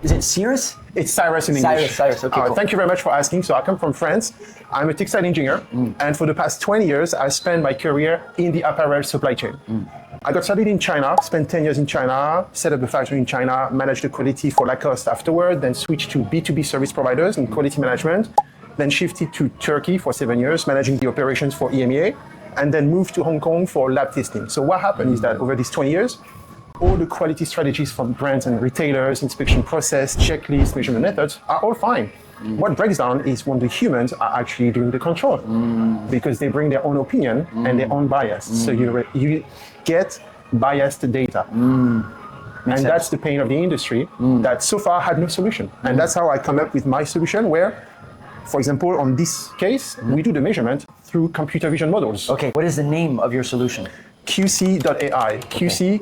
Is it Cyrus? It's Cyrus in English. Cyrus, okay, cool. Thank you very much for asking. So I come from France. I'm a textile engineer. And for the past 20 years, I spent my career in the apparel supply chain. I got started in China, spent 10 years in China, set up a factory in China, managed the quality for Lacoste afterward, then switched to B2B service providers in quality management, then shifted to Turkey for 7 years, managing the operations for EMEA, and then moved to Hong Kong for lab testing. So what happened is that over these 20 years, all the quality strategies from brands and retailers, inspection process, checklists, measurement methods are all fine. What breaks down is when the humans are actually doing the control because they bring their own opinion and their own bias. So you get biased data. And that's the pain of the industry that so far had no solution. And that's how I come up with my solution where, for example, on this case, we do the measurement through computer vision models. Okay, what is the name of your solution? Qsee.ai, Qsee,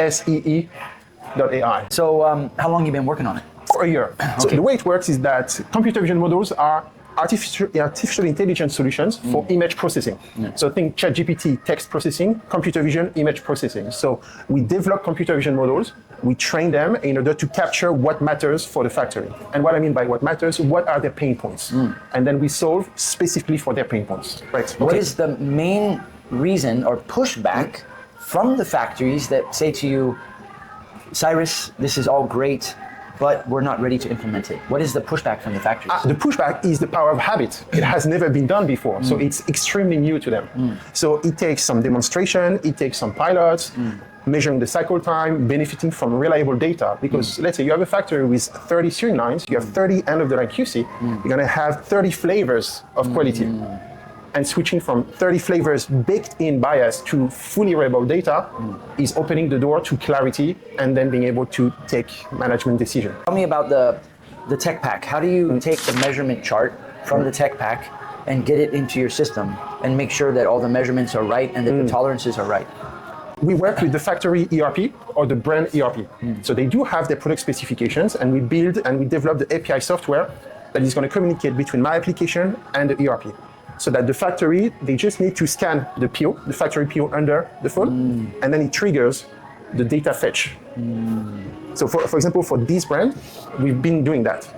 Qsee.ai. So how long have you been working on it? For a year. So the way it works is that computer vision models are artificial intelligence solutions for image processing. So think ChatGPT, text processing, computer vision, image processing. So we develop computer vision models, we train them in order to capture what matters for the factory. And what I mean by what matters, what are their pain points? And then we solve specifically for their pain points. Right. What is the main reason or pushback from the factories that say to you, Cyrus, this is all great, but we're not ready to implement it? What is the pushback from the factories? The pushback is the power of habit. It has never been done before, so it's extremely new to them. So it takes some demonstration, it takes some pilots, measuring the cycle time, benefiting from reliable data. Because let's say you have a factory with 30 sewing lines, you have 30 end-of-the-line QC, you're gonna have 30 flavors of quality. And switching from 30 flavors baked in bias to fully reliable data is opening the door to clarity and then being able to take management decisions. Tell me about the tech pack. How do you take the measurement chart from the tech pack and get it into your system and make sure that all the measurements are right and that the tolerances are right? We work with the factory ERP or the brand ERP. So they do have their product specifications, and we build and we develop the API software that is going to communicate between my application and the ERP. So that the factory, they just need to scan the PO, the factory PO under the phone, and then it triggers the data fetch. So for example, for this brand, we've been doing that.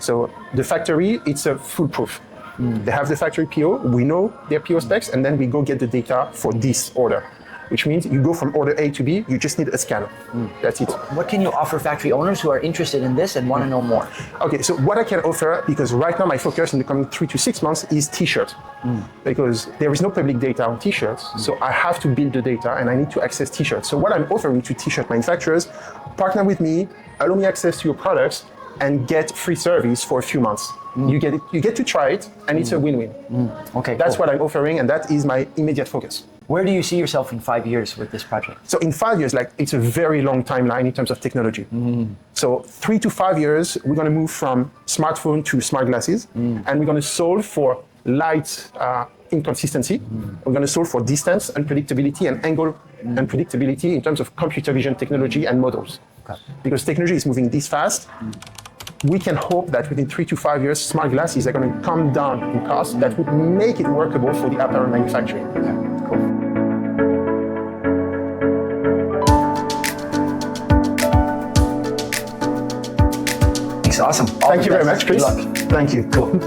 So the factory, it's a foolproof. They have the factory PO, we know their PO specs, and then we go get the data for this order, which means you go from order A to B, you just need a scanner. That's it. What can you offer factory owners who are interested in this and want to know more? Okay, so what I can offer, because right now my focus in the coming 3 to 6 months is t-shirts, because there is no public data on t-shirts, so I have to build the data and I need to access t-shirts. So what I'm offering to t-shirt manufacturers, partner with me, allow me access to your products, and get free service for a few months. You get to try it, and it's a win-win. Okay, that's what I'm offering, and that is my immediate focus. Where do you see yourself in 5 years with this project? So in 5 years, it's a very long timeline in terms of technology. So 3 to 5 years, we're going to move from smartphone to smart glasses, and we're going to solve for light inconsistency. We're going to solve for distance unpredictability and angle unpredictability in terms of computer vision technology and models. Because technology is moving this fast, we can hope that within 3 to 5 years, smart glasses are going to come down in cost that would make it workable for the apparel manufacturing. Awesome. Thank you very much, Chris. Good luck. Thank you. Cool.